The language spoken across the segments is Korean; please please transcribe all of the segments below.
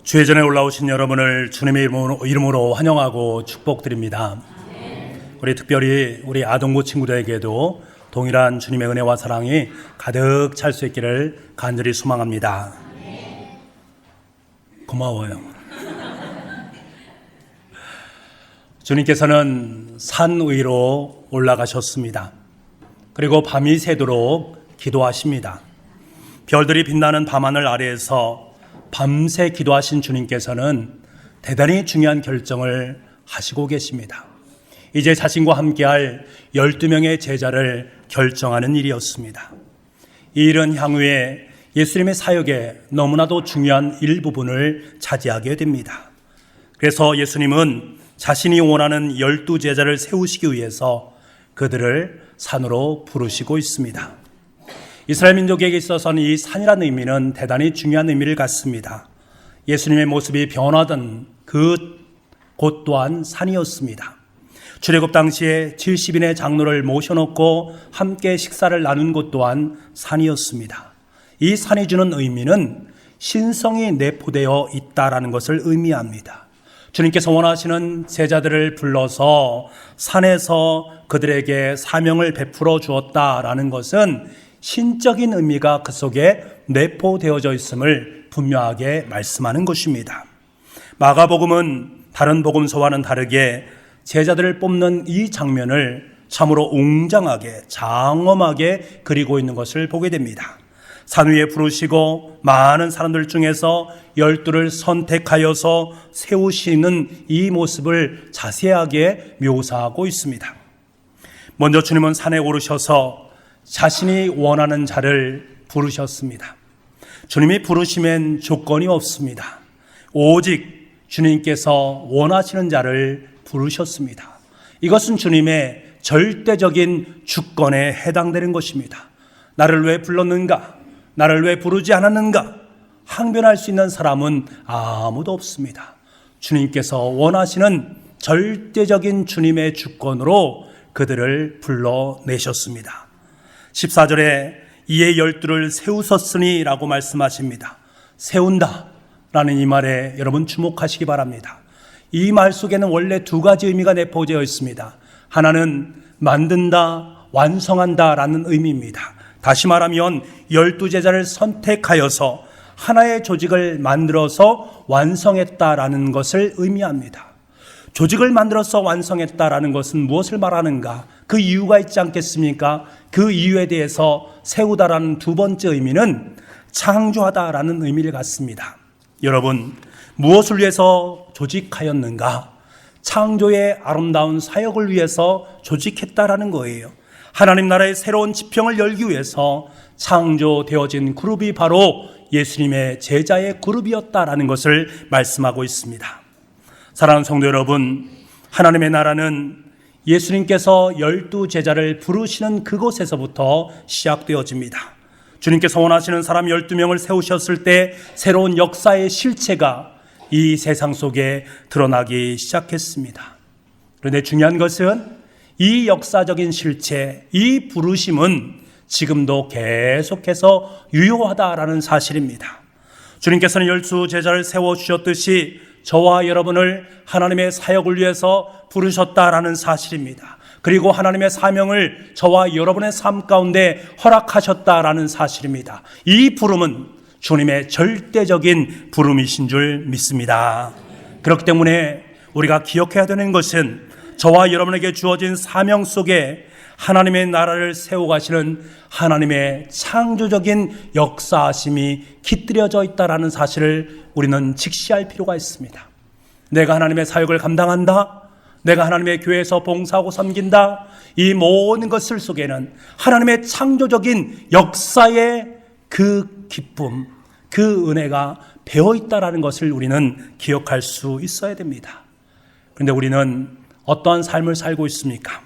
주의 전에 올라오신 여러분을 주님의 이름으로 환영하고 축복드립니다. 우리 특별히 우리 아동부 친구들에게도 동일한 주님의 은혜와 사랑이 가득 찰 수 있기를 간절히 소망합니다. 고마워요. 주님께서는 산 위로 올라가셨습니다. 그리고 밤이 새도록 기도하십니다. 별들이 빛나는 밤하늘 아래에서 밤새 기도하신 주님께서는 대단히 중요한 결정을 하시고 계십니다. 이제 자신과 함께할 12명의 제자를 결정하는 일이었습니다. 이 일은 향후에 예수님의 사역에 너무나도 중요한 일부분을 차지하게 됩니다. 그래서 예수님은 자신이 원하는 12제자를 세우시기 위해서 그들을 산으로 부르시고 있습니다. 이스라엘 민족에게 있어서는 이 산이라는 의미는 대단히 중요한 의미를 갖습니다. 예수님의 모습이 변화된 그 곳 또한 산이었습니다. 출애굽 당시에 70인의 장로를 모셔놓고 함께 식사를 나눈 곳 또한 산이었습니다. 이 산이 주는 의미는 신성이 내포되어 있다라는 것을 의미합니다. 주님께서 원하시는 제자들을 불러서 산에서 그들에게 사명을 베풀어 주었다라는 것은 신적인 의미가 그 속에 내포되어져 있음을 분명하게 말씀하는 것입니다. 마가복음은 다른 복음서와는 다르게 제자들을 뽑는 이 장면을 참으로 웅장하게 장엄하게 그리고 있는 것을 보게 됩니다. 산 위에 부르시고 많은 사람들 중에서 12를 선택하여서 세우시는 이 모습을 자세하게 묘사하고 있습니다. 먼저 주님은 산에 오르셔서 자신이 원하는 자를 부르셨습니다. 주님이 부르시면 조건이 없습니다. 오직 주님께서 원하시는 자를 부르셨습니다. 이것은 주님의 절대적인 주권에 해당되는 것입니다. 나를 왜 불렀는가? 나를 왜 부르지 않았는가? 항변할 수 있는 사람은 아무도 없습니다. 주님께서 원하시는 절대적인 주님의 주권으로 그들을 불러내셨습니다. 14절에 이에 12를 세우셨으니 라고 말씀하십니다. 세운다 라는 이 말에 여러분 주목하시기 바랍니다. 이 말 속에는 원래 두 가지 의미가 내포되어 있습니다. 하나는 만든다, 완성한다 라는 의미입니다. 다시 말하면 12제자를 선택하여서 하나의 조직을 만들어서 완성했다라는 것을 의미합니다. 조직을 만들어서 완성했다라는 것은 무엇을 말하는가? 그 이유가 있지 않겠습니까? 그 이유에 대해서 세우다라는 두 번째 의미는 창조하다라는 의미를 갖습니다. 여러분, 무엇을 위해서 조직하였는가? 창조의 아름다운 사역을 위해서 조직했다라는 거예요. 하나님 나라의 새로운 지평을 열기 위해서 창조되어진 그룹이 바로 예수님의 제자의 그룹이었다라는 것을 말씀하고 있습니다. 사랑하는 성도 여러분, 하나님의 나라는 예수님께서 12제자를 부르시는 그곳에서부터 시작되어집니다. 주님께서 원하시는 사람 12명을 세우셨을 때 새로운 역사의 실체가 이 세상 속에 드러나기 시작했습니다. 그런데 중요한 것은 이 역사적인 실체, 이 부르심은 지금도 계속해서 유효하다라는 사실입니다. 주님께서는 12제자를 세워주셨듯이 저와 여러분을 하나님의 사역을 위해서 부르셨다라는 사실입니다. 그리고 하나님의 사명을 저와 여러분의 삶 가운데 허락하셨다라는 사실입니다. 이 부름은 주님의 절대적인 부름이신 줄 믿습니다. 그렇기 때문에 우리가 기억해야 되는 것은 저와 여러분에게 주어진 사명 속에 하나님의 나라를 세워가시는 하나님의 창조적인 역사하심이 깃들여져 있다는 사실을 우리는 직시할 필요가 있습니다. 내가 하나님의 사역을 감당한다, 내가 하나님의 교회에서 봉사하고 섬긴다, 이 모든 것을 속에는 하나님의 창조적인 역사의 그 기쁨, 그 은혜가 배어있다는 것을 우리는 기억할 수 있어야 됩니다. 그런데 우리는 어떠한 삶을 살고 있습니까?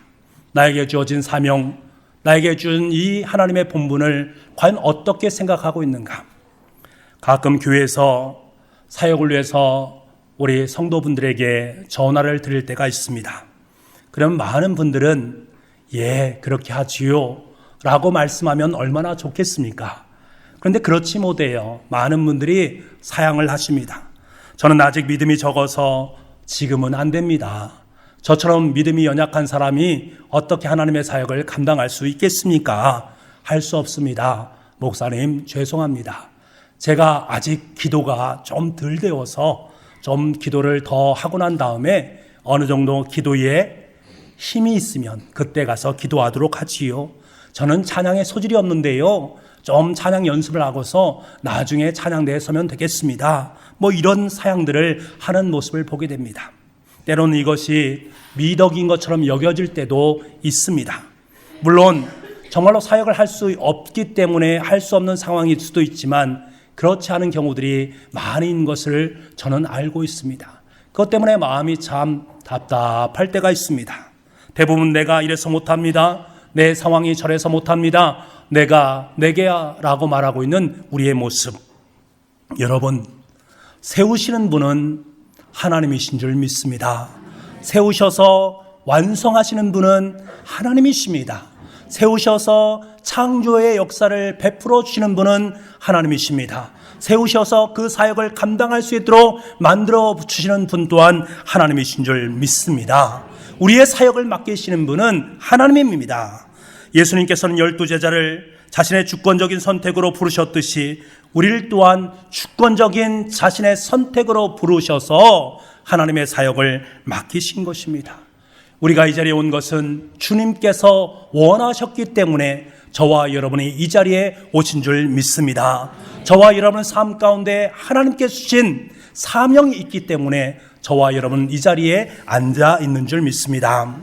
나에게 주어진 사명, 나에게 준 이 하나님의 본분을 과연 어떻게 생각하고 있는가? 가끔 교회에서 사역을 위해서 우리 성도분들에게 전화를 드릴 때가 있습니다. 그러면 많은 분들은 예, 그렇게 하지요 라고 말씀하면 얼마나 좋겠습니까? 그런데 그렇지 못해요. 많은 분들이 사양을 하십니다. 저는 아직 믿음이 적어서 지금은 안 됩니다. 저처럼 믿음이 연약한 사람이 어떻게 하나님의 사역을 감당할 수 있겠습니까? 할 수 없습니다. 목사님, 죄송합니다. 제가 아직 기도가 좀 덜 되어서 좀 기도를 더 하고 난 다음에 어느 정도 기도에 힘이 있으면 그때 가서 기도하도록 하지요. 저는 찬양에 소질이 없는데요. 좀 찬양 연습을 하고서 나중에 찬양대에 서면 되겠습니다. 이런 사양들을 하는 모습을 보게 됩니다. 때로는 이것이 미덕인 것처럼 여겨질 때도 있습니다. 물론 정말로 사역을 할 수 없기 때문에 할 수 없는 상황일 수도 있지만 그렇지 않은 경우들이 많이 있는 것을 저는 알고 있습니다. 그것 때문에 마음이 참 답답할 때가 있습니다. 대부분 내가 이래서 못합니다. 내 상황이 저래서 못합니다. 내게야 라고 말하고 있는 우리의 모습. 여러분, 세우시는 분은 하나님이신 줄 믿습니다. 세우셔서 완성하시는 분은 하나님이십니다. 세우셔서 창조의 역사를 베풀어 주시는 분은 하나님이십니다. 세우셔서 그 사역을 감당할 수 있도록 만들어 주시는 분 또한 하나님이신 줄 믿습니다. 우리의 사역을 맡기시는 분은 하나님입니다. 예수님께서는 12제자를 자신의 주권적인 선택으로 부르셨듯이 우리를 또한 주권적인 자신의 선택으로 부르셔서 하나님의 사역을 맡기신 것입니다. 우리가 이 자리에 온 것은 주님께서 원하셨기 때문에 저와 여러분이 이 자리에 오신 줄 믿습니다. 저와 여러분의 삶 가운데 하나님께 주신 사명이 있기 때문에 저와 여러분은 이 자리에 앉아 있는 줄 믿습니다.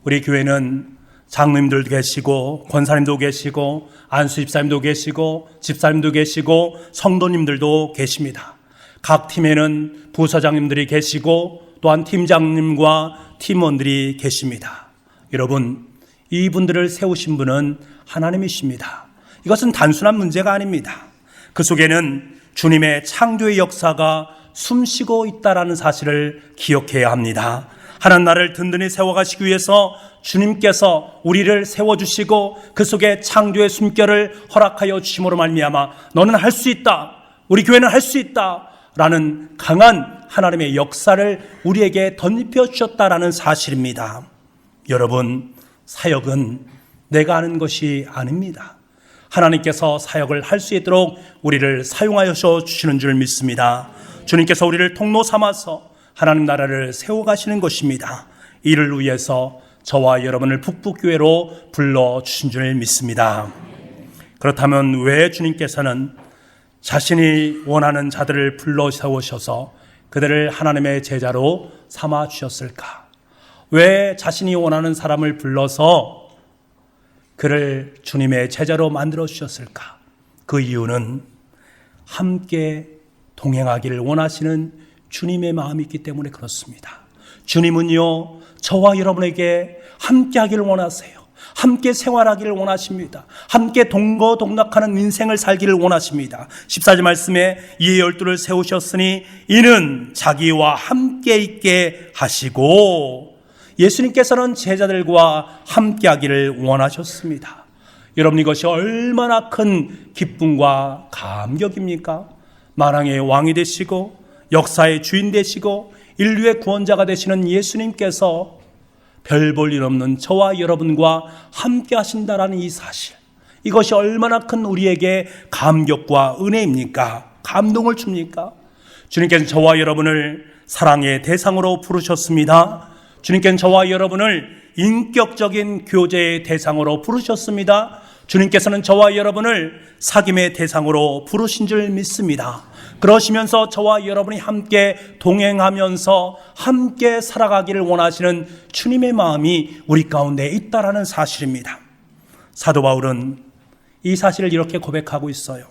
우리 교회는 장로님들도 계시고 권사님도 계시고 안수 집사님도 계시고 집사님도 계시고 성도님들도 계십니다. 각 팀에는 부서장님들이 계시고 또한 팀장님과 팀원들이 계십니다. 여러분, 이분들을 세우신 분은 하나님이십니다. 이것은 단순한 문제가 아닙니다. 그 속에는 주님의 창조의 역사가 숨쉬고 있다는 사실을 기억해야 합니다. 하나님 나라를 든든히 세워가시기 위해서 주님께서 우리를 세워주시고 그 속에 창조의 숨결을 허락하여 주심으로 말미암아 너는 할 수 있다, 우리 교회는 할 수 있다 라는 강한 하나님의 역사를 우리에게 덧입혀 주셨다라는 사실입니다. 여러분, 사역은 내가 하는 것이 아닙니다. 하나님께서 사역을 할 수 있도록 우리를 사용하여 주시는 줄 믿습니다. 주님께서 우리를 통로 삼아서 하나님 나라를 세워가시는 것입니다. 이를 위해서 저와 여러분을 북북교회로 불러주신 줄 믿습니다. 그렇다면 왜 주님께서는 자신이 원하는 자들을 불러 세우셔서 그들을 하나님의 제자로 삼아 주셨을까? 왜 자신이 원하는 사람을 불러서 그를 주님의 제자로 만들어 주셨을까? 그 이유는 함께 동행하기를 원하시는 주님의 마음이 있기 때문에 그렇습니다. 주님은요, 저와 여러분에게 함께 하기를 원하세요. 함께 생활하기를 원하십니다. 함께 동거동락하는 인생을 살기를 원하십니다. 14절 말씀에 이에 12를 세우셨으니 이는 자기와 함께 있게 하시고, 예수님께서는 제자들과 함께 하기를 원하셨습니다. 여러분, 이것이 얼마나 큰 기쁨과 감격입니까? 만왕의 왕이 되시고 역사의 주인 되시고 인류의 구원자가 되시는 예수님께서 별 볼 일 없는 저와 여러분과 함께 하신다라는 이 사실, 이것이 얼마나 큰 우리에게 감격과 은혜입니까? 감동을 줍니까? 주님께서는 저와 여러분을 사랑의 대상으로 부르셨습니다. 주님께서는 저와 여러분을 인격적인 교제의 대상으로 부르셨습니다. 주님께서는 저와 여러분을 사귐의 대상으로 부르신 줄 믿습니다. 그러시면서 저와 여러분이 함께 동행하면서 함께 살아가기를 원하시는 주님의 마음이 우리 가운데 있다라는 사실입니다. 사도 바울은 이 사실을 이렇게 고백하고 있어요.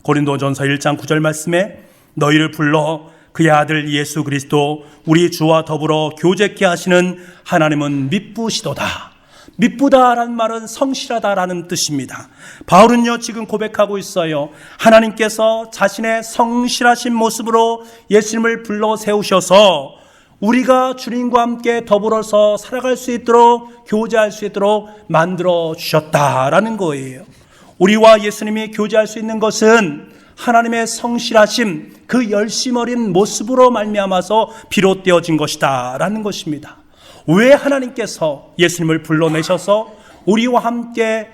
고린도전서 1장 9절 말씀에 너희를 불러 그의 아들 예수 그리스도 우리 주와 더불어 교제케 하시는 하나님은 미쁘시도다. 미쁘다라는 말은 성실하다라는 뜻입니다. 바울은요, 지금 고백하고 있어요. 하나님께서 자신의 성실하신 모습으로 예수님을 불러 세우셔서 우리가 주님과 함께 더불어서 살아갈 수 있도록, 교제할 수 있도록 만들어 주셨다라는 거예요. 우리와 예수님이 교제할 수 있는 것은 하나님의 성실하심, 그 열심 어린 모습으로 말미암아서 비롯되어진 것이다 라는 것입니다. 왜 하나님께서 예수님을 불러내셔서 우리와 함께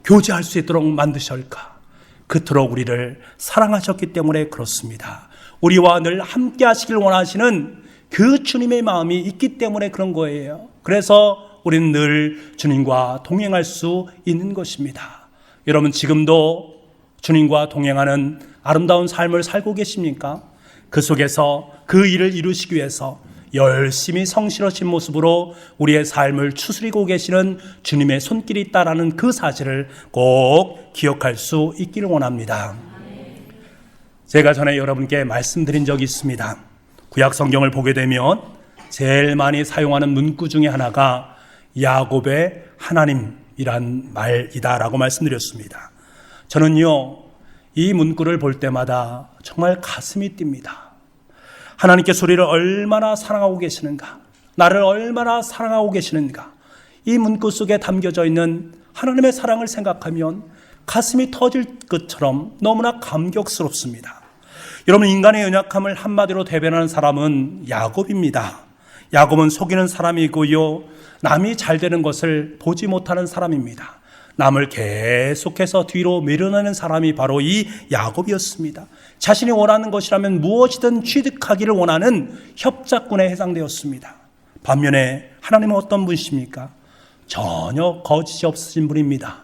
교제할 수 있도록 만드실까? 그토록 우리를 사랑하셨기 때문에 그렇습니다. 우리와 늘 함께 하시길 원하시는 그 주님의 마음이 있기 때문에 그런 거예요. 그래서 우리는 늘 주님과 동행할 수 있는 것입니다. 여러분, 지금도 주님과 동행하는 아름다운 삶을 살고 계십니까? 그 속에서 그 일을 이루시기 위해서 열심히 성실하신 모습으로 우리의 삶을 추스리고 계시는 주님의 손길이 있다라는 그 사실을 꼭 기억할 수 있기를 원합니다. 제가 전에 여러분께 말씀드린 적이 있습니다. 구약 성경을 보게 되면 제일 많이 사용하는 문구 중에 하나가 야곱의 하나님이란 말이다라고 말씀드렸습니다. 저는요, 이 문구를 볼 때마다 정말 가슴이 뜁니다. 하나님께서 우리를 얼마나 사랑하고 계시는가, 나를 얼마나 사랑하고 계시는가, 이 문구 속에 담겨져 있는 하나님의 사랑을 생각하면 가슴이 터질 것처럼 너무나 감격스럽습니다. 여러분, 인간의 연약함을 한마디로 대변하는 사람은 야곱입니다. 야곱은 속이는 사람이고요, 남이 잘 되는 것을 보지 못하는 사람입니다. 남을 계속해서 뒤로 밀어내는 사람이 바로 이 야곱이었습니다. 자신이 원하는 것이라면 무엇이든 취득하기를 원하는 협작꾼에 해당되었습니다. 반면에 하나님은 어떤 분이십니까? 전혀 거짓이 없으신 분입니다.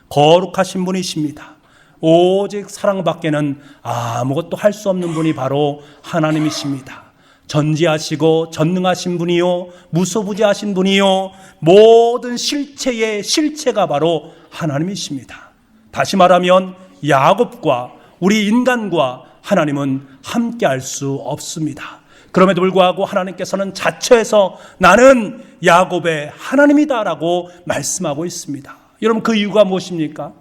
거룩하신 분이십니다. 오직 사랑밖에는 아무것도 할 수 없는 분이 바로 하나님이십니다. 전지하시고 전능하신 분이요, 무소부지하신 분이요, 모든 실체의 실체가 바로 하나님이십니다. 다시 말하면 야곱과 우리 인간과 하나님은 함께 할 수 없습니다. 그럼에도 불구하고 하나님께서는 자처해서 나는 야곱의 하나님이다라고 말씀하고 있습니다. 여러분, 그 이유가 무엇입니까?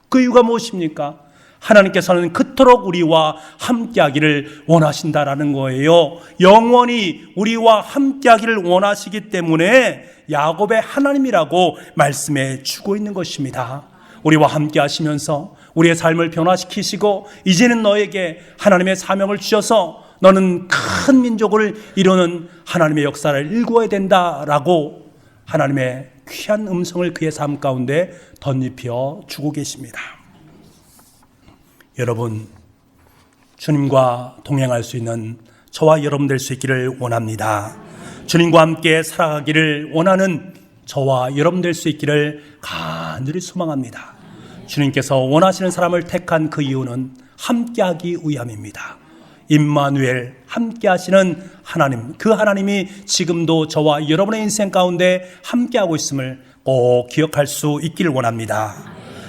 그 이유가 무엇입니까? 하나님께서는 그토록 우리와 함께하기를 원하신다라는 거예요. 영원히 우리와 함께하기를 원하시기 때문에 야곱의 하나님이라고 말씀해 주고 있는 것입니다. 우리와 함께하시면서 우리의 삶을 변화시키시고 이제는 너에게 하나님의 사명을 주셔서 너는 큰 민족을 이루는 하나님의 역사를 일구어야 된다라고 하나님의 귀한 음성을 그의 삶 가운데 덧입혀 주고 계십니다. 여러분, 주님과 동행할 수 있는 저와 여러분 될 수 있기를 원합니다. 주님과 함께 살아가기를 원하는 저와 여러분 될 수 있기를 간절히 소망합니다. 주님께서 원하시는 사람을 택한 그 이유는 함께하기 위함입니다. 임마누엘, 함께하시는 하나님, 그 하나님이 지금도 저와 여러분의 인생 가운데 함께하고 있음을 꼭 기억할 수 있기를 원합니다.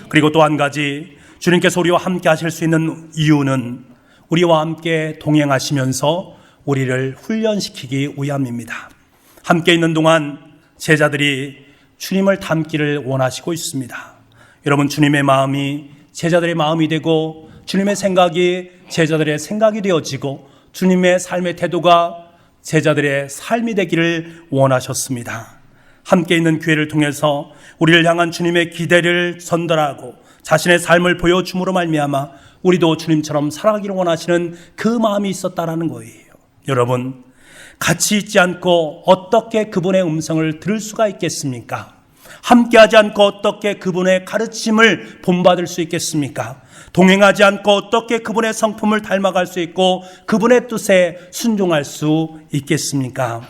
그리고 또 한 가지, 주님께서 우리와 함께 하실 수 있는 이유는 우리와 함께 동행하시면서 우리를 훈련시키기 위함입니다. 함께 있는 동안 제자들이 주님을 닮기를 원하시고 있습니다. 여러분, 주님의 마음이 제자들의 마음이 되고 주님의 생각이 제자들의 생각이 되어지고 주님의 삶의 태도가 제자들의 삶이 되기를 원하셨습니다. 함께 있는 교회를 통해서 우리를 향한 주님의 기대를 전달하고 자신의 삶을 보여줌으로 말미암아 우리도 주님처럼 살아가기를 원하시는 그 마음이 있었다라는 거예요. 여러분, 같이 있지 않고 어떻게 그분의 음성을 들을 수가 있겠습니까? 함께하지 않고 어떻게 그분의 가르침을 본받을 수 있겠습니까? 동행하지 않고 어떻게 그분의 성품을 닮아갈 수 있고 그분의 뜻에 순종할 수 있겠습니까?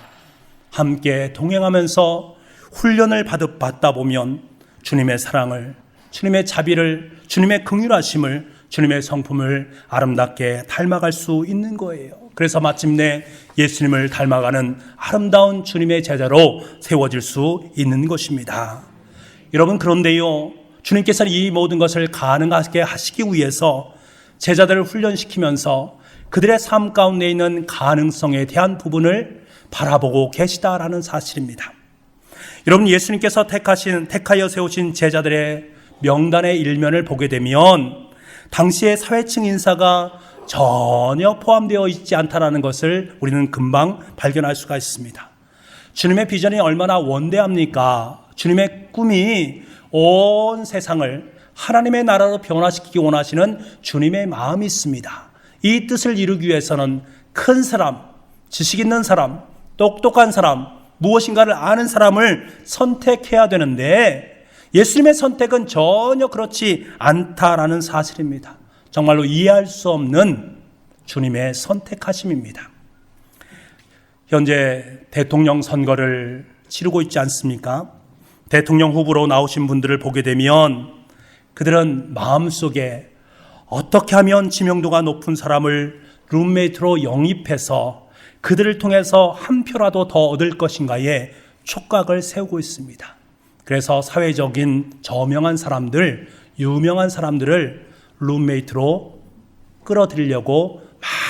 함께 동행하면서 훈련을 받다 보면 주님의 사랑을, 주님의 자비를, 주님의 긍휼하심을, 주님의 성품을 아름답게 닮아갈 수 있는 거예요. 그래서 마침내 예수님을 닮아가는 아름다운 주님의 제자로 세워질 수 있는 것입니다. 여러분, 그런데요, 주님께서는 이 모든 것을 가능하게 하시기 위해서 제자들을 훈련시키면서 그들의 삶 가운데 있는 가능성에 대한 부분을 바라보고 계시다라는 사실입니다. 여러분, 예수님께서 택하여 세우신 제자들의 명단의 일면을 보게 되면 당시의 사회층 인사가 전혀 포함되어 있지 않다라는 것을 우리는 금방 발견할 수가 있습니다. 주님의 비전이 얼마나 원대합니까? 주님의 꿈이 온 세상을 하나님의 나라로 변화시키기 원하시는 주님의 마음이 있습니다. 이 뜻을 이루기 위해서는 큰 사람, 지식 있는 사람, 똑똑한 사람, 무엇인가를 아는 사람을 선택해야 되는데 예수님의 선택은 전혀 그렇지 않다라는 사실입니다. 정말로 이해할 수 없는 주님의 선택하심입니다. 현재 대통령 선거를 치르고 있지 않습니까? 대통령 후보로 나오신 분들을 보게 되면 그들은 마음속에 어떻게 하면 지명도가 높은 사람을 룸메이트로 영입해서 그들을 통해서 한 표라도 더 얻을 것인가에 촉각을 세우고 있습니다. 그래서 사회적인 저명한 사람들, 유명한 사람들을 룸메이트로 끌어들이려고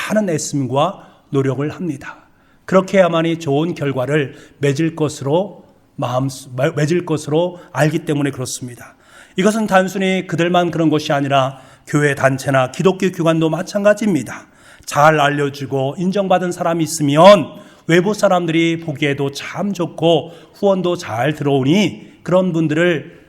많은 애씀과 노력을 합니다. 그렇게 해야만이 좋은 결과를 맺을 것으로 알기 때문에 그렇습니다. 이것은 단순히 그들만 그런 것이 아니라 교회 단체나 기독교 기관도 마찬가지입니다. 잘 알려주고 인정받은 사람이 있으면 외부 사람들이 보기에도 참 좋고 후원도 잘 들어오니 그런 분들을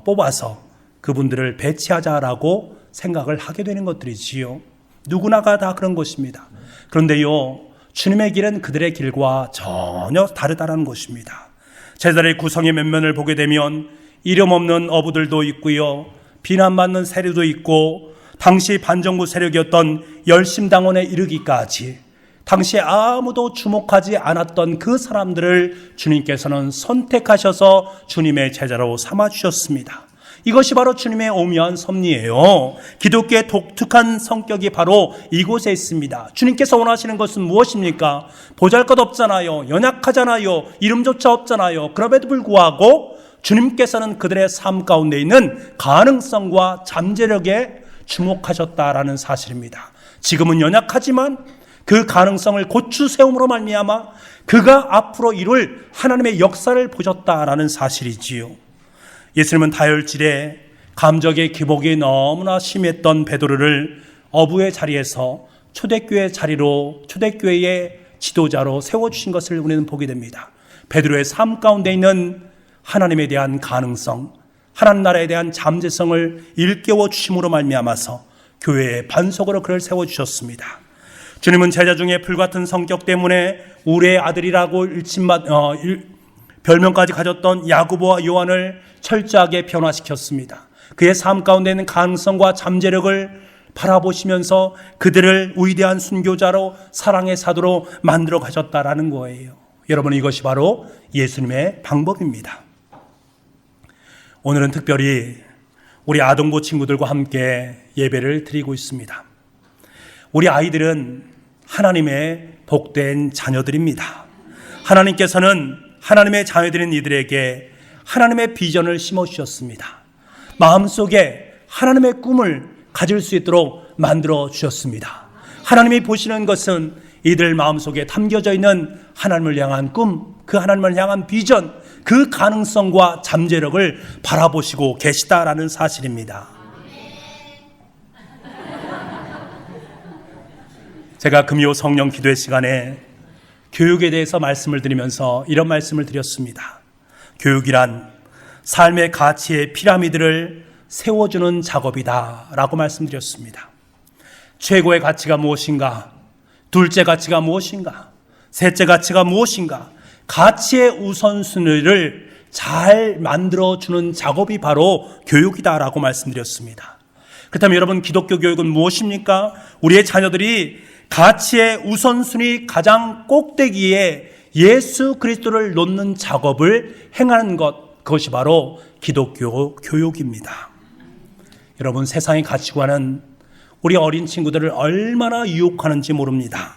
뽑아서 그분들을 배치하자라고 생각을 하게 되는 것들이지요. 누구나가 다 그런 것입니다. 그런데요, 주님의 길은 그들의 길과 전혀 다르다는 것입니다. 제자리의 구성의 면면을 보게 되면 이름 없는 어부들도 있고요, 비난받는 세력도 있고, 당시 반정부 세력이었던 열심당원에 이르기까지 당시에 아무도 주목하지 않았던 그 사람들을 주님께서는 선택하셔서 주님의 제자로 삼아주셨습니다. 이것이 바로 주님의 오묘한 섭리예요. 기독교의 독특한 성격이 바로 이곳에 있습니다. 주님께서 원하시는 것은 무엇입니까? 보잘것없잖아요. 연약하잖아요. 이름조차 없잖아요. 그럼에도 불구하고 주님께서는 그들의 삶 가운데 있는 가능성과 잠재력에 주목하셨다라는 사실입니다. 지금은 연약하지만 그 가능성을 고추 세움으로 말미암아 그가 앞으로 이룰 하나님의 역사를 보셨다라는 사실이지요. 예수님은 다혈질에 감정의 기복이 너무나 심했던 베드로를 어부의 자리에서 초대교회의 지도자로 세워주신 것을 우리는 보게 됩니다. 베드로의 삶 가운데 있는 하나님에 대한 가능성, 하나님 나라에 대한 잠재성을 일깨워 주심으로 말미암아서 교회의 반석으로 그를 세워주셨습니다. 주님은 제자 중에 불같은 성격 때문에 우리의 아들이라고 별명까지 가졌던 야고보와 요한을 철저하게 변화시켰습니다. 그의 삶 가운데 있는 가능성과 잠재력을 바라보시면서 그들을 위대한 순교자로 사랑의 사도로 만들어 가셨다라는 거예요. 여러분, 이것이 바로 예수님의 방법입니다. 오늘은 특별히 우리 아동부 친구들과 함께 예배를 드리고 있습니다. 우리 아이들은 하나님의 복된 자녀들입니다. 하나님께서는 하나님의 자녀들인 이들에게 하나님의 비전을 심어주셨습니다. 마음속에 하나님의 꿈을 가질 수 있도록 만들어 주셨습니다. 하나님이 보시는 것은 이들 마음속에 담겨져 있는 하나님을 향한 꿈, 그 하나님을 향한 비전, 그 가능성과 잠재력을 바라보시고 계시다라는 사실입니다. 제가 금요 성령 기도회 시간에 교육에 대해서 말씀을 드리면서 이런 말씀을 드렸습니다. 교육이란 삶의 가치의 피라미드를 세워주는 작업이다 라고 말씀드렸습니다. 최고의 가치가 무엇인가? 둘째 가치가 무엇인가? 셋째 가치가 무엇인가? 가치의 우선순위를 잘 만들어주는 작업이 바로 교육이다라고 말씀드렸습니다. 그렇다면 여러분, 기독교 교육은 무엇입니까? 우리의 자녀들이 가치의 우선순위 가장 꼭대기에 예수 그리스도를 놓는 작업을 행하는 것, 그것이 바로 기독교 교육입니다. 여러분, 세상의 가치관은 우리 어린 친구들을 얼마나 유혹하는지 모릅니다.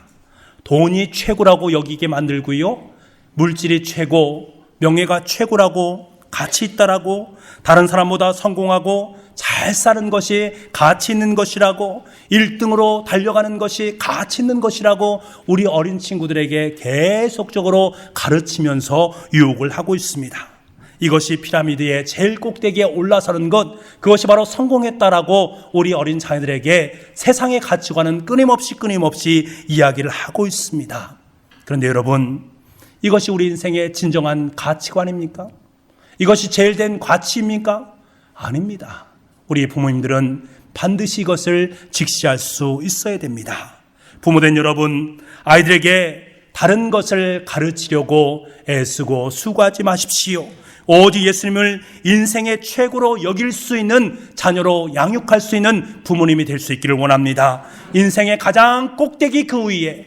돈이 최고라고 여기게 만들고요, 물질이 최고, 명예가 최고라고, 가치 있다라고, 다른 사람보다 성공하고 잘 사는 것이 가치 있는 것이라고, 1등으로 달려가는 것이 가치 있는 것이라고 우리 어린 친구들에게 계속적으로 가르치면서 유혹을 하고 있습니다. 이것이 피라미드의 제일 꼭대기에 올라서는 것, 그것이 바로 성공했다라고 우리 어린 자녀들에게 세상의 가치관은 끊임없이 이야기를 하고 있습니다. 그런데 여러분, 이것이 우리 인생의 진정한 가치관입니까? 이것이 제일 된 가치입니까? 아닙니다. 우리 부모님들은 반드시 이것을 직시할 수 있어야 됩니다. 부모된 여러분, 아이들에게 다른 것을 가르치려고 애쓰고 수고하지 마십시오. 오직 예수님을 인생의 최고로 여길 수 있는 자녀로 양육할 수 있는 부모님이 될 수 있기를 원합니다. 인생의 가장 꼭대기 그 위에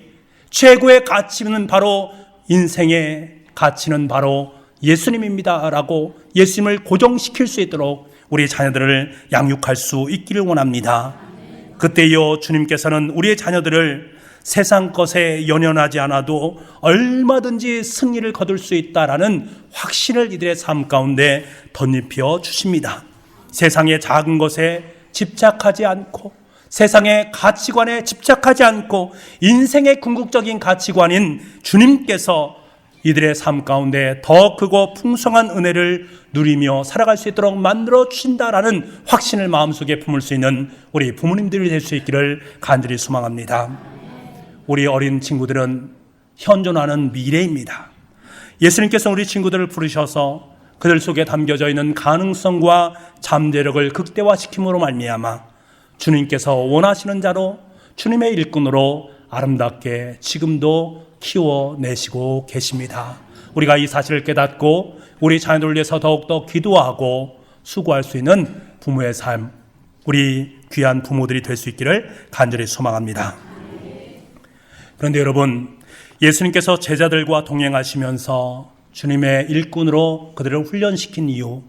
최고의 가치는 바로 인생의 가치는 바로 예수님입니다 라고 예수님을 고정시킬 수 있도록 우리 자녀들을 양육할 수 있기를 원합니다. 그때요 주님께서는 우리의 자녀들을 세상 것에 연연하지 않아도 얼마든지 승리를 거둘 수 있다라는 확신을 이들의 삶 가운데 덧입혀 주십니다. 세상의 작은 것에 집착하지 않고 세상의 가치관에 집착하지 않고 인생의 궁극적인 가치관인 주님께서 이들의 삶 가운데 더 크고 풍성한 은혜를 누리며 살아갈 수 있도록 만들어 주신다라는 확신을 마음속에 품을 수 있는 우리 부모님들이 될 수 있기를 간절히 소망합니다. 우리 어린 친구들은 현존하는 미래입니다. 예수님께서 우리 친구들을 부르셔서 그들 속에 담겨져 있는 가능성과 잠재력을 극대화시킴으로 말미암아 주님께서 원하시는 자로 주님의 일꾼으로 아름답게 지금도 키워내시고 계십니다. 우리가 이 사실을 깨닫고 우리 자녀들을 위해서 더욱더 기도하고 수고할 수 있는 부모의 삶, 우리 귀한 부모들이 될 수 있기를 간절히 소망합니다. 그런데 여러분, 예수님께서 제자들과 동행하시면서 주님의 일꾼으로 그들을 훈련시킨 이유,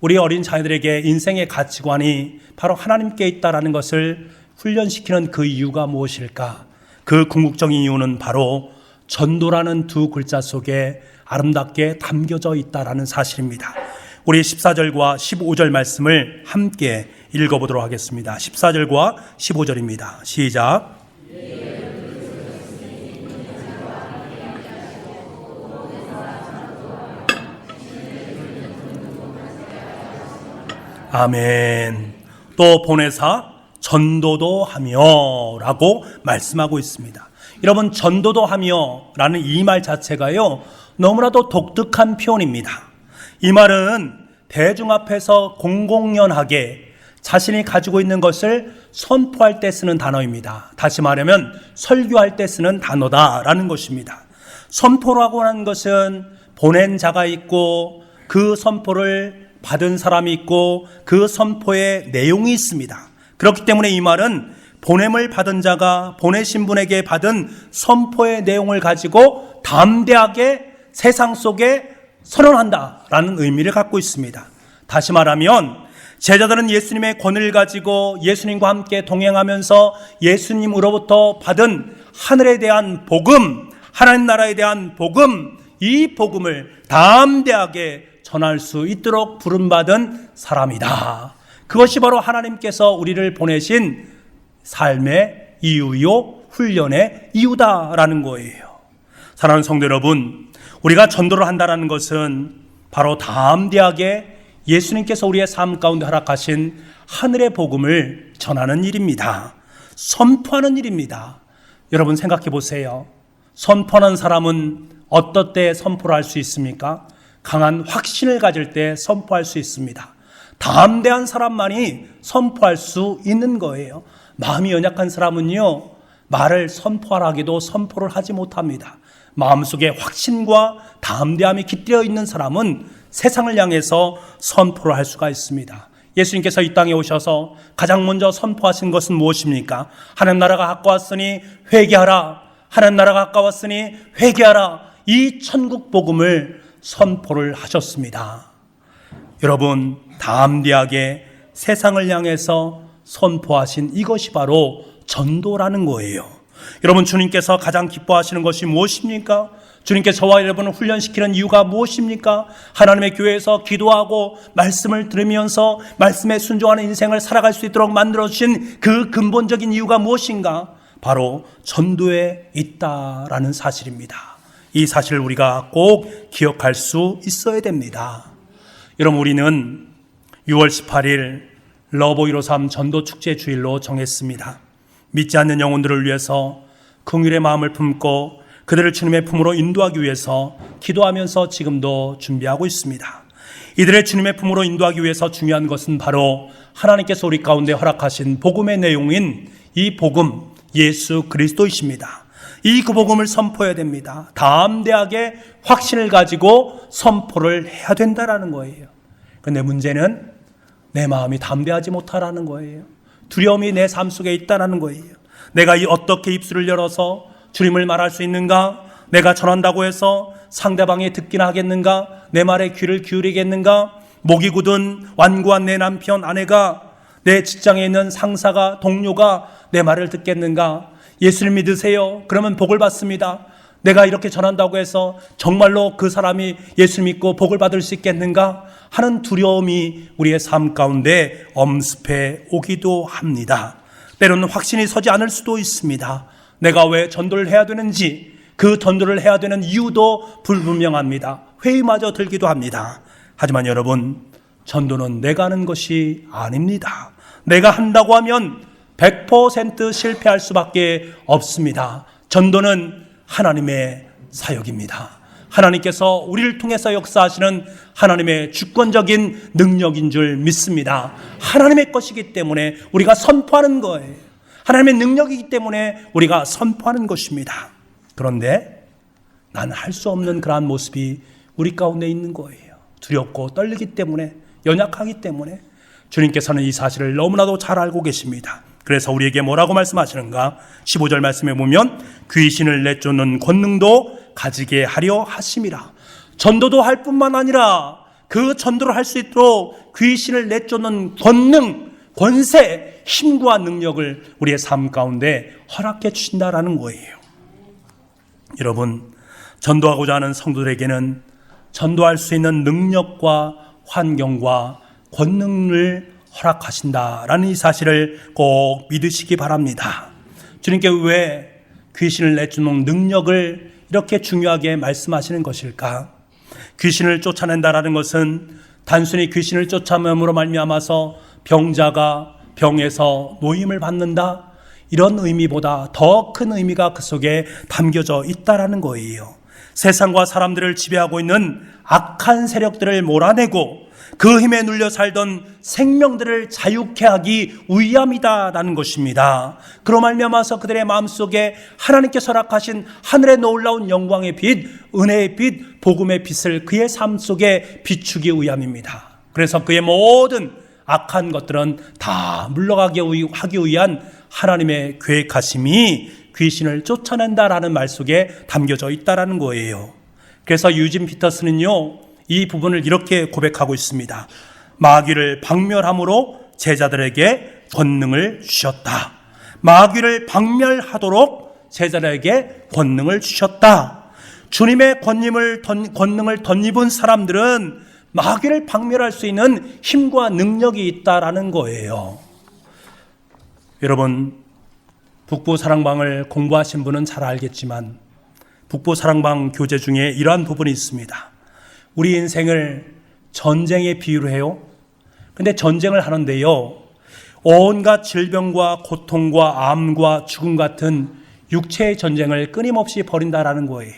우리 어린 자녀들에게 인생의 가치관이 바로 하나님께 있다라는 것을 훈련시키는 그 이유가 무엇일까? 그 궁극적인 이유는 바로 전도라는 두 글자 속에 아름답게 담겨져 있다라는 사실입니다. 우리 14절과 15절 말씀을 함께 읽어보도록 하겠습니다. 14절과 15절입니다. 시작. 아멘. 또 보내사 전도도 하며 라고 말씀하고 있습니다. 여러분, 전도도 하며 라는 이 말 자체가요 너무나도 독특한 표현입니다. 이 말은 대중 앞에서 공공연하게 자신이 가지고 있는 것을 선포할 때 쓰는 단어입니다. 다시 말하면 설교할 때 쓰는 단어다라는 것입니다. 선포라고 하는 것은 보낸 자가 있고 그 선포를 받은 사람이 있고 그 선포의 내용이 있습니다. 그렇기 때문에 이 말은 보냄을 받은 자가 보내신 분에게 받은 선포의 내용을 가지고 담대하게 세상 속에 선언한다라는 의미를 갖고 있습니다. 다시 말하면 제자들은 예수님의 권위를 가지고 예수님과 함께 동행하면서 예수님으로부터 받은 하늘에 대한 복음, 하나님 나라에 대한 복음, 이 복음을 담대하게 전할 수 있도록 부름받은 사람이다. 그것이 바로 하나님께서 우리를 보내신 삶의 이유요, 훈련의 이유다라는 거예요. 사랑하는 성도 여러분, 우리가 전도를 한다는 것은 바로 담대하게 예수님께서 우리의 삶 가운데 허락하신 하늘의 복음을 전하는 일입니다. 선포하는 일입니다. 여러분 생각해 보세요. 선포하는 사람은 어떨 때 선포를 할 수 있습니까? 강한 확신을 가질 때 선포할 수 있습니다. 담대한 사람만이 선포할 수 있는 거예요. 마음이 연약한 사람은요, 말을 선포하라기도 선포를 하지 못합니다. 마음속에 확신과 담대함이 깃들어 있는 사람은 세상을 향해서 선포를 할 수가 있습니다. 예수님께서 이 땅에 오셔서 가장 먼저 선포하신 것은 무엇입니까? 하나님 나라가 가까웠으니 회개하라. 하나님 나라가 가까웠으니 회개하라. 이 천국 복음을 선포를 하셨습니다. 여러분, 담대하게 세상을 향해서 선포하신 이것이 바로 전도라는 거예요. 여러분, 주님께서 가장 기뻐하시는 것이 무엇입니까? 주님께서 저와 여러분을 훈련시키는 이유가 무엇입니까? 하나님의 교회에서 기도하고 말씀을 들으면서 말씀에 순종하는 인생을 살아갈 수 있도록 만들어주신 그 근본적인 이유가 무엇인가? 바로 전도에 있다라는 사실입니다. 이 사실을 우리가 꼭 기억할 수 있어야 됩니다. 여러분, 우리는 6월 18일 러브153 전도축제 주일로 정했습니다. 믿지 않는 영혼들을 위해서 긍휼의 마음을 품고 그들을 주님의 품으로 인도하기 위해서 기도하면서 지금도 준비하고 있습니다. 이들의 주님의 품으로 인도하기 위해서 중요한 것은 바로 하나님께서 우리 가운데 허락하신 복음의 내용인 이 복음, 예수 그리스도이십니다. 이 그 복음을 선포해야 됩니다. 담대하게 확신을 가지고 선포를 해야 된다라는 거예요. 그런데 문제는 내 마음이 담대하지 못하라는 거예요. 두려움이 내 삶 속에 있다라는 거예요. 내가 어떻게 입술을 열어서 주님을 말할 수 있는가? 내가 전한다고 해서 상대방이 듣기나 하겠는가? 내 말에 귀를 기울이겠는가? 목이 굳은 완고한 내 남편, 아내가, 내 직장에 있는 상사가, 동료가 내 말을 듣겠는가? 예수를 믿으세요. 그러면 복을 받습니다. 내가 이렇게 전한다고 해서 정말로 그 사람이 예수 믿고 복을 받을 수 있겠는가 하는 두려움이 우리의 삶 가운데 엄습해 오기도 합니다. 때로는 확신이 서지 않을 수도 있습니다. 내가 왜 전도를 해야 되는지, 그 전도를 해야 되는 이유도 불분명합니다. 회의마저 들기도 합니다. 하지만 여러분, 전도는 내가 하는 것이 아닙니다. 내가 한다고 하면 100% 실패할 수밖에 없습니다. 전도는 하나님의 사역입니다. 하나님께서 우리를 통해서 역사하시는 하나님의 주권적인 능력인 줄 믿습니다. 하나님의 것이기 때문에 우리가 선포하는 거예요. 하나님의 능력이기 때문에 우리가 선포하는 것입니다. 그런데 난 할 수 없는 그러한 모습이 우리 가운데 있는 거예요. 두렵고 떨리기 때문에, 연약하기 때문에. 주님께서는 이 사실을 너무나도 잘 알고 계십니다. 그래서 우리에게 뭐라고 말씀하시는가? 15절 말씀에 보면 귀신을 내쫓는 권능도 가지게 하려 하심이라. 전도도 할 뿐만 아니라 그 전도를 할 수 있도록 귀신을 내쫓는 권능, 권세, 힘과 능력을 우리의 삶 가운데 허락해 주신다라는 거예요. 여러분, 전도하고자 하는 성도들에게는 전도할 수 있는 능력과 환경과 권능을 허락하신다라는 이 사실을 꼭 믿으시기 바랍니다. 주님께 왜 귀신을 내쫓는 능력을 이렇게 중요하게 말씀하시는 것일까? 귀신을 쫓아낸다라는 것은 단순히 귀신을 쫓아내므로 말미암아서 병자가 병에서 노임을 받는다, 이런 의미보다 더 큰 의미가 그 속에 담겨져 있다라는 거예요. 세상과 사람들을 지배하고 있는 악한 세력들을 몰아내고 그 힘에 눌려 살던 생명들을 자유케 하기 위함이다라는 것입니다. 그로 말미암아서 그들의 마음속에 하나님께서 허락하신 하늘의 놀라운 영광의 빛, 은혜의 빛, 복음의 빛을 그의 삶 속에 비추기 위함입니다. 그래서 그의 모든 악한 것들은 다 물러가게 하기 위한 하나님의 계획하심이 귀신을 쫓아낸다라는 말 속에 담겨져 있다라는 거예요. 그래서 유진 피터스는요, 이 부분을 이렇게 고백하고 있습니다. 마귀를 박멸함으로 제자들에게 권능을 주셨다. 마귀를 박멸하도록 제자들에게 권능을 주셨다. 주님의 권능을 덧입은 사람들은 마귀를 박멸할 수 있는 힘과 능력이 있다라는 거예요. 여러분, 북부사랑방을 공부하신 분은 잘 알겠지만 북부사랑방 교재 중에 이러한 부분이 있습니다. 우리 인생을 전쟁에 비유를 해요. 근데 전쟁을 하는데요, 온갖 질병과 고통과 암과 죽음 같은 육체의 전쟁을 끊임없이 벌인다라는 거예요.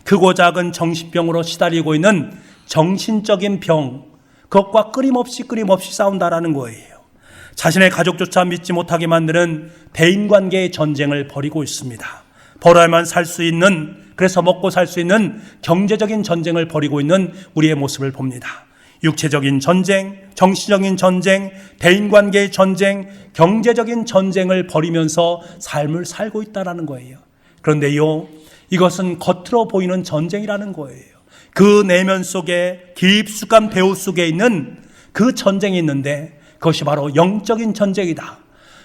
크고 작은 정신병으로 시달리고 있는 정신적인 병, 그것과 끊임없이 싸운다라는 거예요. 자신의 가족조차 믿지 못하게 만드는 대인관계의 전쟁을 벌이고 있습니다. 벌어야만 살 수 있는, 그래서 먹고 살 수 있는 경제적인 전쟁을 벌이고 있는 우리의 모습을 봅니다. 육체적인 전쟁, 정신적인 전쟁, 대인관계의 전쟁, 경제적인 전쟁을 벌이면서 삶을 살고 있다는 거예요. 그런데요, 이것은 겉으로 보이는 전쟁이라는 거예요. 그 내면 속에 깊숙한 배후 속에 있는 그 전쟁이 있는데 그것이 바로 영적인 전쟁이다.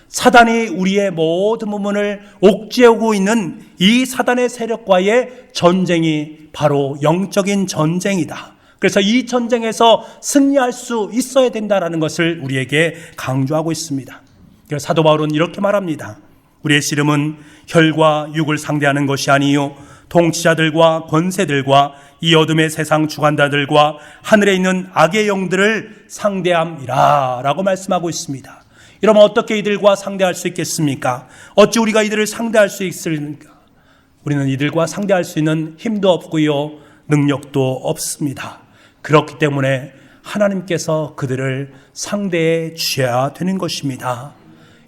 사단이 우리의 모든 부분을 옥죄고 있는 이 사단의 세력과의 전쟁이 바로 영적인 전쟁이다. 그래서 이 전쟁에서 승리할 수 있어야 된다는 것을 우리에게 강조하고 있습니다. 그래서 사도 바울은 이렇게 말합니다. 우리의 씨름은 혈과 육을 상대하는 것이 아니요 통치자들과 권세들과 이 어둠의 세상 주관자들과 하늘에 있는 악의 영들을 상대함이라 라고 말씀하고 있습니다. 여러분, 어떻게 이들과 상대할 수 있겠습니까? 어찌 우리가 이들을 상대할 수 있을까? 우리는 이들과 상대할 수 있는 힘도 없고요, 능력도 없습니다. 그렇기 때문에 하나님께서 그들을 상대해 주셔야 되는 것입니다.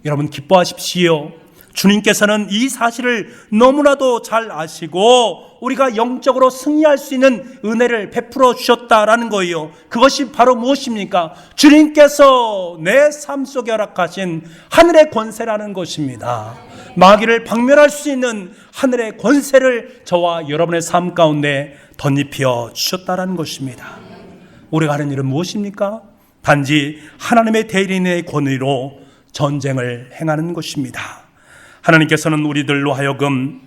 여러분 기뻐하십시오. 주님께서는 이 사실을 너무나도 잘 아시고 우리가 영적으로 승리할 수 있는 은혜를 베풀어 주셨다라는 거예요. 그것이 바로 무엇입니까? 주님께서 내 삶 속에 허락하신 하늘의 권세라는 것입니다. 마귀를 박멸할 수 있는 하늘의 권세를 저와 여러분의 삶 가운데 덧입혀 주셨다라는 것입니다. 우리가 하는 일은 무엇입니까? 단지 하나님의 대리인의 권위로 전쟁을 행하는 것입니다. 하나님께서는 우리들로 하여금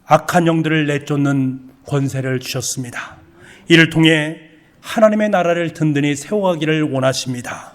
악한 영들을 내쫓는 권세를 주셨습니다. 이를 통해 하나님의 나라를 든든히 세워가기를 원하십니다.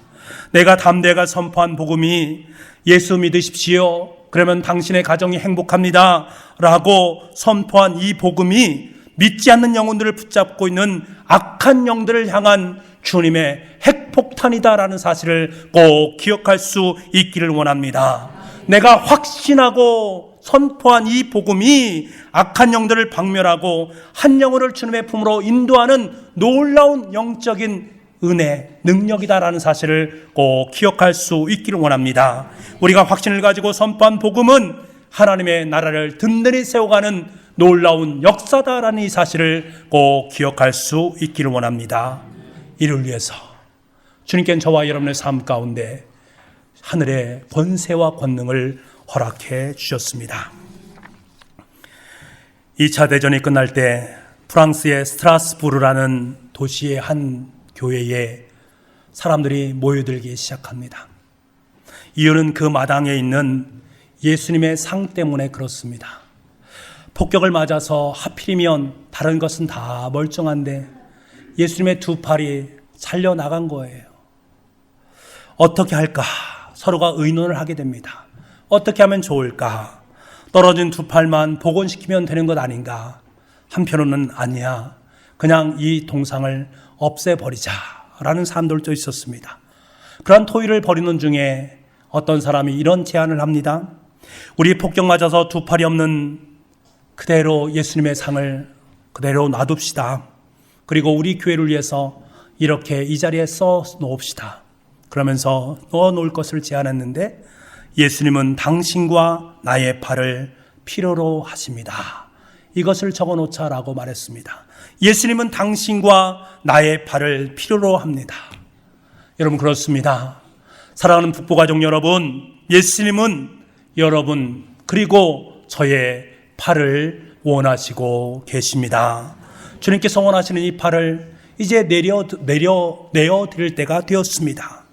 내가 담대가 선포한 복음이 예수 믿으십시오, 그러면 당신의 가정이 행복합니다 라고 선포한 이 복음이 믿지 않는 영혼들을 붙잡고 있는 악한 영들을 향한 주님의 핵폭탄이다라는 사실을 꼭 기억할 수 있기를 원합니다. 내가 확신하고 선포한 이 복음이 악한 영들을 박멸하고 한 영혼을 주님의 품으로 인도하는 놀라운 영적인 은혜, 능력이다라는 사실을 꼭 기억할 수 있기를 원합니다. 우리가 확신을 가지고 선포한 복음은 하나님의 나라를 든든히 세워가는 놀라운 역사다라는 이 사실을 꼭 기억할 수 있기를 원합니다. 이를 위해서 주님께는 저와 여러분의 삶 가운데 하늘의 권세와 권능을 허락해 주셨습니다. 2차 대전이 끝날 때 프랑스의 스트라스부르라는 도시의 한 교회에 사람들이 모여들기 시작합니다. 이유는 그 마당에 있는 예수님의 상 때문에 그렇습니다. 폭격을 맞아서 하필이면 다른 것은 다 멀쩡한데 예수님의 두 팔이 잘려나간 거예요. 어떻게 할까? 서로가 의논을 하게 됩니다. 어떻게 하면 좋을까? 떨어진 두 팔만 복원시키면 되는 것 아닌가? 한편으로는 아니야, 그냥 이 동상을 없애버리자라는 사람들도 있었습니다. 그런 토의를 벌이는 중에 어떤 사람이 이런 제안을 합니다. 우리 폭격 맞아서 두 팔이 없는 그대로 예수님의 상을 그대로 놔둡시다. 그리고 우리 교회를 위해서 이렇게 이 자리에 써 놓읍시다. 그러면서 넣어놓을 것을 제안했는데 예수님은 당신과 나의 팔을 필요로 하십니다. 이것을 적어놓자라고 말했습니다. 예수님은 당신과 나의 팔을 필요로 합니다. 여러분 그렇습니다. 사랑하는 북부가족 여러분, 예수님은 여러분 그리고 저의 팔을 원하시고 계십니다. 주님께서 원하시는 이 팔을 이제 내어드릴 때가 되었습니다.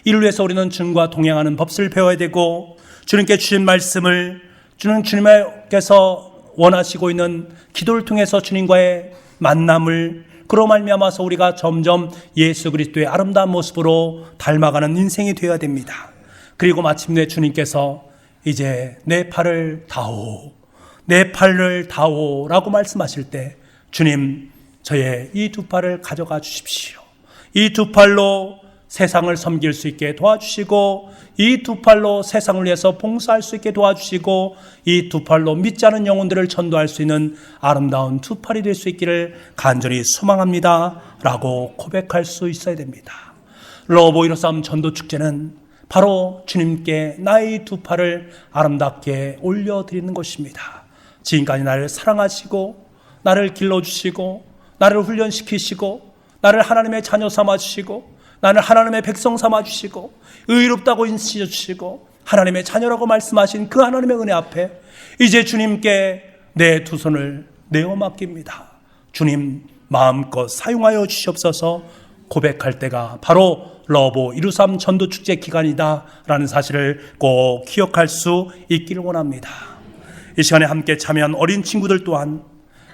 이를 위해서 우리는 주님과 동행하는 법을 배워야 되고, 주님께 주신 말씀을 주님께서 원하시고 있는 기도를 통해서 주님과의 만남을, 그로 말미암아서 우리가 점점 예수 그리스도의 아름다운 모습으로 닮아가는 인생이 되어야 됩니다. 그리고 마침내 주님께서 이제 내 팔을 다오, 내 팔을 다오라고 말씀하실 때 주님, 저의 이 두 팔을 가져가 주십시오. 이 두 팔로 세상을 섬길 수 있게 도와주시고, 이 두 팔로 세상을 위해서 봉사할 수 있게 도와주시고, 이 두 팔로 믿지 않은 영혼들을 전도할 수 있는 아름다운 두 팔이 될 수 있기를 간절히 소망합니다 라고 고백할 수 있어야 됩니다. 러브 이로싸움 전도축제는 바로 주님께 나의 두 팔을 아름답게 올려드리는 것입니다. 지금까지 나를 사랑하시고 나를 길러주시고 나를 훈련시키시고 나를 하나님의 자녀 삼아주시고 나를 하나님의 백성 삼아주시고 의롭다고 인식해주시고 하나님의 자녀라고 말씀하신 그 하나님의 은혜 앞에 이제 주님께 내 두 손을 내어 맡깁니다. 주님 마음껏 사용하여 주시옵소서 고백할 때가 바로 러보 이루삼 전도축제 기간이다 라는 사실을 꼭 기억할 수 있기를 원합니다. 이 시간에 함께 참여한 어린 친구들 또한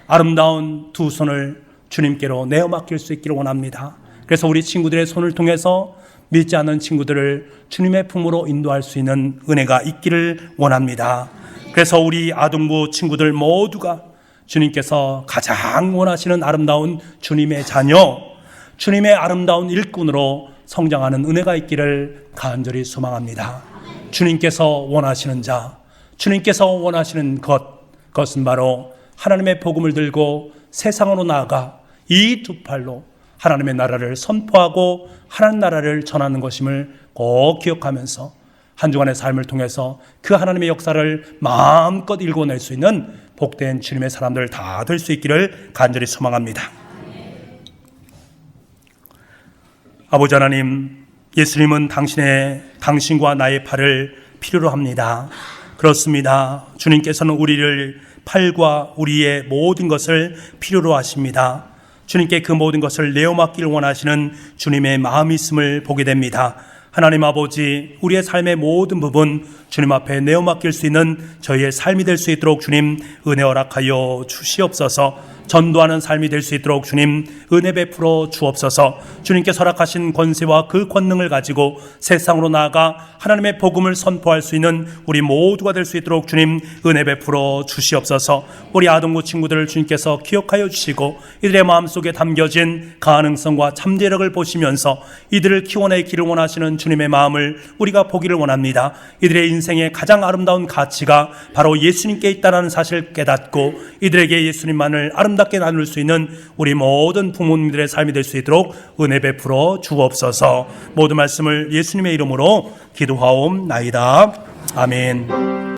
아름다운 두 손을 주님께로 내어 맡길 수 있기를 원합니다. 그래서 우리 친구들의 손을 통해서 믿지 않는 친구들을 주님의 품으로 인도할 수 있는 은혜가 있기를 원합니다. 그래서 우리 아동부 친구들 모두가 주님께서 가장 원하시는 아름다운 주님의 자녀, 주님의 아름다운 일꾼으로 성장하는 은혜가 있기를 간절히 소망합니다. 주님께서 원하시는 자, 주님께서 원하시는 그것은 바로 하나님의 복음을 들고 세상으로 나아가 이 두 팔로 하나님의 나라를 선포하고 하나님 나라를 전하는 것임을 꼭 기억하면서 한 주간의 삶을 통해서 그 하나님의 역사를 마음껏 일궈낼 수 있는 복된 주님의 사람들 다 될 수 있기를 간절히 소망합니다. 아버지 하나님, 예수님은 당신과 나의 팔을 필요로 합니다. 그렇습니다. 주님께서는 우리를 팔과 우리의 모든 것을 필요로 하십니다. 주님께 그 모든 것을 내어맡기를 원하시는 주님의 마음이 있음을 보게 됩니다. 하나님 아버지, 우리의 삶의 모든 부분 주님 앞에 내어맡길 수 있는 저희의 삶이 될 수 있도록 주님 은혜 허락하여 주시옵소서. 전도하는 삶이 될 수 있도록 주님 은혜 베풀어 주옵소서. 주님께서 허락하신 권세와 그 권능을 가지고 세상으로 나아가 하나님의 복음을 선포할 수 있는 우리 모두가 될 수 있도록 주님 은혜 베풀어 주시옵소서. 우리 아동부 친구들을 주님께서 기억하여 주시고 이들의 마음속에 담겨진 가능성과 잠재력을 보시면서 이들을 키워내기를 원하시는 주님의 마음을 우리가 보기를 원합니다. 이들의 인생의 가장 아름다운 가치가 바로 예수님께 있다는 사실을 깨닫고 이들에게 예수님만을 아름답게 나눌 수 있는 우리 모든 부모님들의 삶이 될 수 있도록 은혜 베풀어 주옵소서. 모든 말씀을 예수님의 이름으로 기도하옵나이다. 아멘.